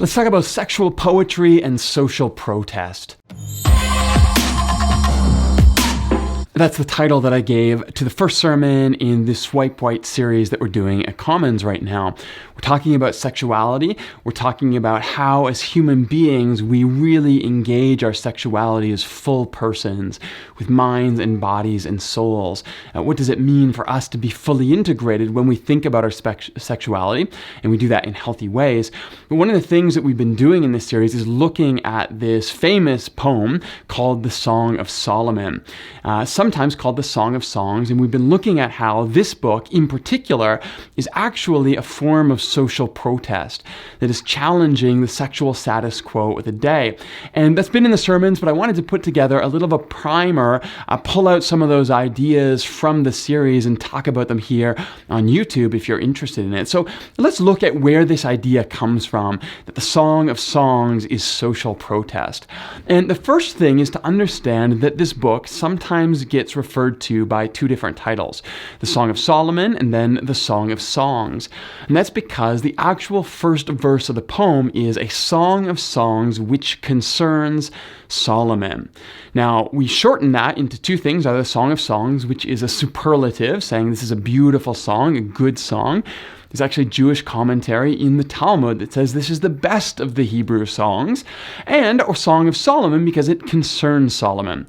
Let's talk about sexual poetry and social protest. That's the title that I gave to the first sermon in this Swipe White series that we're doing at Commons right now. We're talking about sexuality. We're talking about how, as human beings, we really engage our sexuality as full persons with minds and bodies and souls. What does it mean for us to be fully integrated when we think about our sexuality? And we do that in healthy ways. But one of the things that we've been doing in this series is looking at this famous poem called the Song of Solomon. Sometimes called the Song of Songs, and we've been looking at how this book in particular is actually a form of social protest that is challenging the sexual status quo of the day. And that's been in the sermons, but I wanted to put together a little of a primer, pull out some of those ideas from the series and talk about them here on YouTube if you're interested in it. So let's look at where this idea comes from, that the Song of Songs is social protest. And the first thing is to understand that this book sometimes gets referred to by two different titles, the Song of Solomon and then the Song of Songs. And that's because the actual first verse of the poem is a song of songs which concerns Solomon. Now, we shorten that into two things, either Song of Songs, which is a superlative, saying this is a beautiful song, a good song. There's actually Jewish commentary in the Talmud that says this is the best of the Hebrew songs, or Song of Solomon because it concerns Solomon.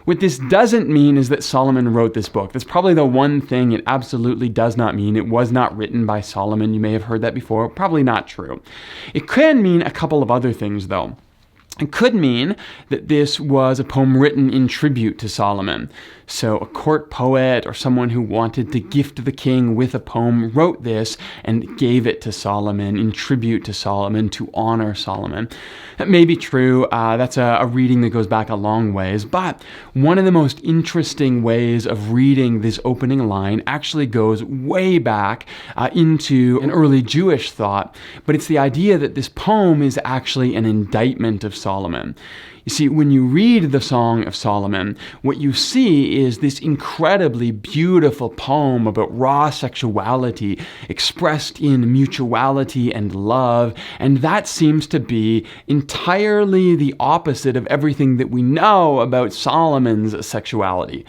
What this doesn't mean is that Solomon wrote this book. That's probably the one thing it absolutely does not mean. It was not written by Solomon. You may have heard that before. Probably not true. It can mean a couple of other things, though. It could mean that this was a poem written in tribute to Solomon. So a court poet or someone who wanted to gift the king with a poem wrote this and gave it to Solomon in tribute to Solomon to honor Solomon. That may be true. That's a reading that goes back a long ways. But one of the most interesting ways of reading this opening line actually goes way back into an early Jewish thought. But it's the idea that this poem is actually an indictment of Solomon. You see, when you read the Song of Solomon, what you see is this incredibly beautiful poem about raw sexuality expressed in mutuality and love, and that seems to be entirely the opposite of everything that we know about Solomon's sexuality.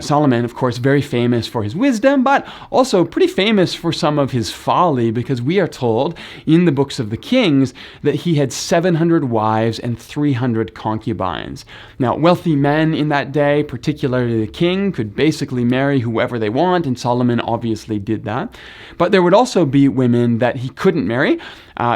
Solomon, of course, very famous for his wisdom, but also pretty famous for some of his folly, because we are told in the books of the Kings that he had 700 wives and 300 concubines. Now, wealthy men in that day, particularly the king, could basically marry whoever they want, and Solomon obviously did that. But there would also be women that he couldn't marry,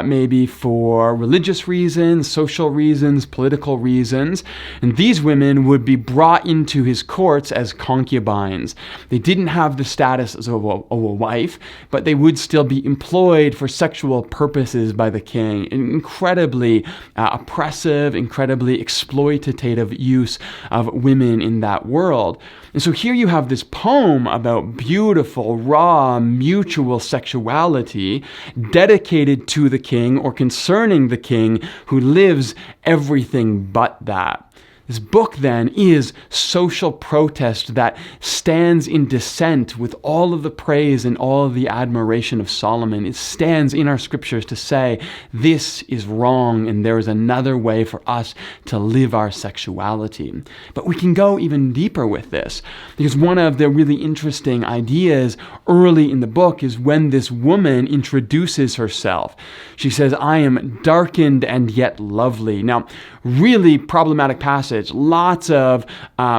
maybe for religious reasons, social reasons, political reasons. And these women would be brought into his courts as concubines. They didn't have the status of a wife, but they would still be employed for sexual purposes by the king. An incredibly oppressive, incredibly exploitative use of women in that world. And so here you have this poem about beautiful, raw, mutual sexuality dedicated to the king or concerning the king who lives everything but that. This book, then, is social protest that stands in dissent with all of the praise and all of the admiration of Solomon. It stands in our scriptures to say, this is wrong and there is another way for us to live our sexuality. But we can go even deeper with this, because one of the really interesting ideas early in the book is when this woman introduces herself. She says, I am darkened and yet lovely. Now, really problematic passage. Lots of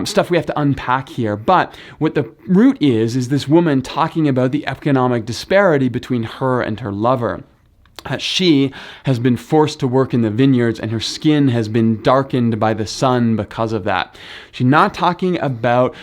stuff we have to unpack here. But what the root is this woman talking about the economic disparity between her and her lover. She has been forced to work in the vineyards and her skin has been darkened by the sun because of that. She's not talking about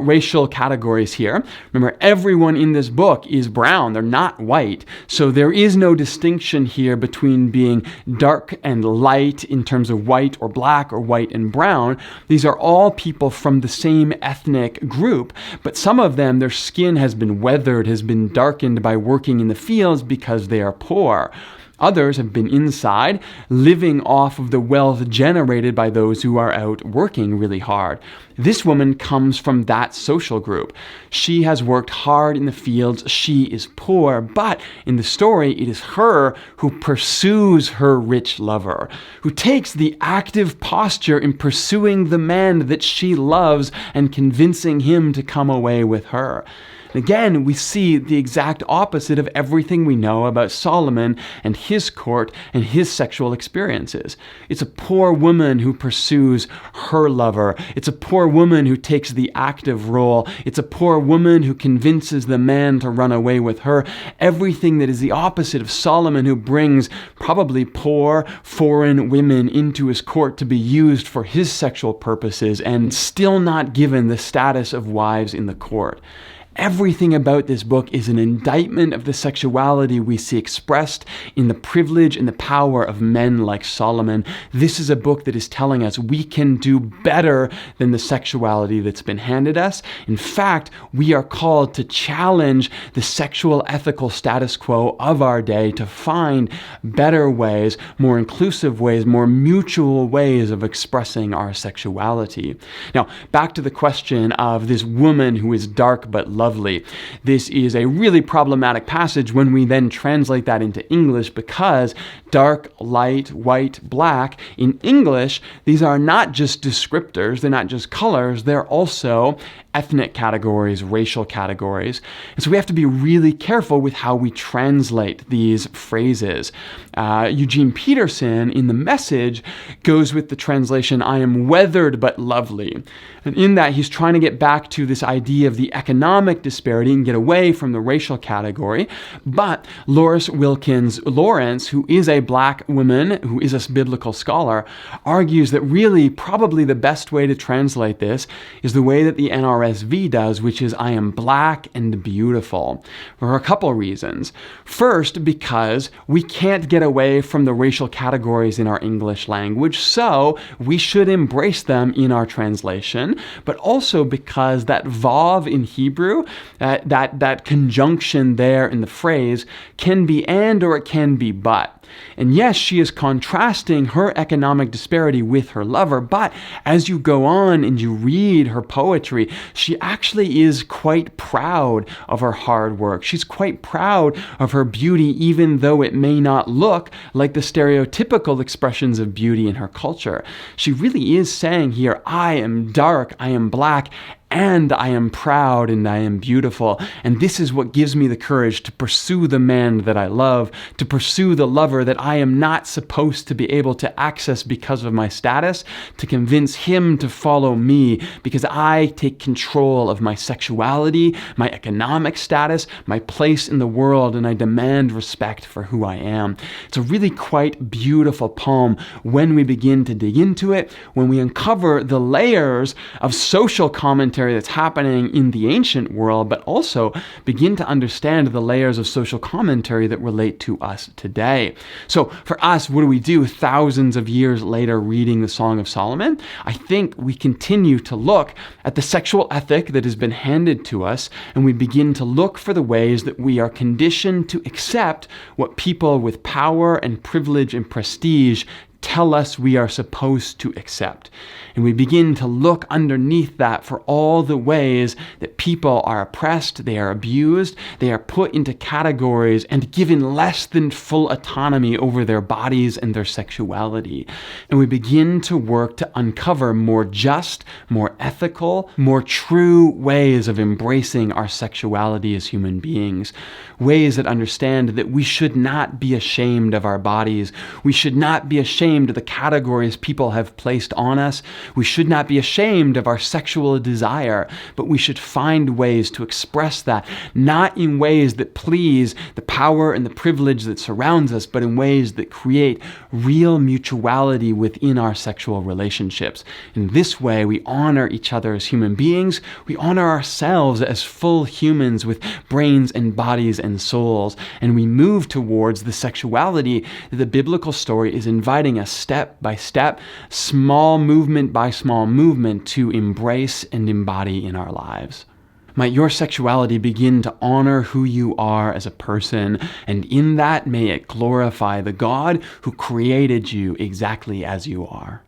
racial categories here. Remember, everyone in this book is brown. They're not white. So there is no distinction here between being dark and light in terms of white or black or white and brown. These are all people from the same ethnic group, but some of them, their skin has been weathered, has been darkened by working in the fields because they are poor. Others have been inside, living off of the wealth generated by those who are out working really hard. This woman comes from that social group. She has worked hard in the fields. She is poor, but in the story, it is her who pursues her rich lover, who takes the active posture in pursuing the man that she loves and convincing him to come away with her. Again, we see the exact opposite of everything we know about Solomon and his court and his sexual experiences. It's a poor woman who pursues her lover. It's a poor woman who takes the active role. It's a poor woman who convinces the man to run away with her. Everything that is the opposite of Solomon, who brings probably poor foreign women into his court to be used for his sexual purposes and still not given the status of wives in the court. Everything about this book is an indictment of the sexuality we see expressed in the privilege and the power of men like Solomon. This is a book that is telling us we can do better than the sexuality that's been handed us. In fact, we are called to challenge the sexual ethical status quo of our day, to find better ways, more inclusive ways, more mutual ways of expressing our sexuality. Now, back to the question of this woman who is dark but lovely. This is a really problematic passage when we then translate that into English, because dark, light, white, black, in English, these are not just descriptors, they're not just colors, they're also ethnic categories, racial categories. And so we have to be really careful with how we translate these phrases. Eugene Peterson in The Message goes with the translation, "I am weathered but lovely." And in that, he's trying to get back to this idea of the economic disparity and get away from the racial category. But Loris Wilkins Lawrence, who is a black woman, who is a biblical scholar, argues that really probably the best way to translate this is the way that the NRSV does, which is, "I am black and beautiful," for a couple reasons. First, because we can't get away from the racial categories in our English language, so we should embrace them in our translation, but also because that vav in Hebrew, that conjunction there in the phrase, can be and or it can be but. And yes, she is contrasting her economic disparity with her lover, but as you go on and you read her poetry, she actually is quite proud of her hard work. She's quite proud of her beauty, even though it may not look like the stereotypical expressions of beauty in her culture. She really is saying here, "I am dark, I am black, and I am proud and I am beautiful. And this is what gives me the courage to pursue the man that I love, to pursue the lover that I am not supposed to be able to access because of my status, to convince him to follow me because I take control of my sexuality, my economic status, my place in the world, and I demand respect for who I am." It's a really quite beautiful poem when we begin to dig into it, when we uncover the layers of social commentary that's happening in the ancient world, but also begin to understand the layers of social commentary that relate to us today. So for us, what do we do thousands of years later reading the Song of Solomon? I think we continue to look at the sexual ethic that has been handed to us, and we begin to look for the ways that we are conditioned to accept what people with power and privilege and prestige tell us we are supposed to accept. And we begin to look underneath that for all the ways that people are oppressed, they are abused, they are put into categories and given less than full autonomy over their bodies and their sexuality. And we begin to work to uncover more just, more ethical, more true ways of embracing our sexuality as human beings. Ways that understand that we should not be ashamed of our bodies. We should not be ashamed of the categories people have placed on us. We should not be ashamed of our sexual desire, but we should find ways to express that, not in ways that please the power and the privilege that surrounds us, but in ways that create real mutuality within our sexual relationships. In this way, we honor each other as human beings. We honor ourselves as full humans with brains and bodies and souls, and we move towards the sexuality that the biblical story is inviting us step by step, small movement by small movement, to embrace and embody in our lives. Might your sexuality begin to honor who you are as a person, and in that may it glorify the God who created you exactly as you are.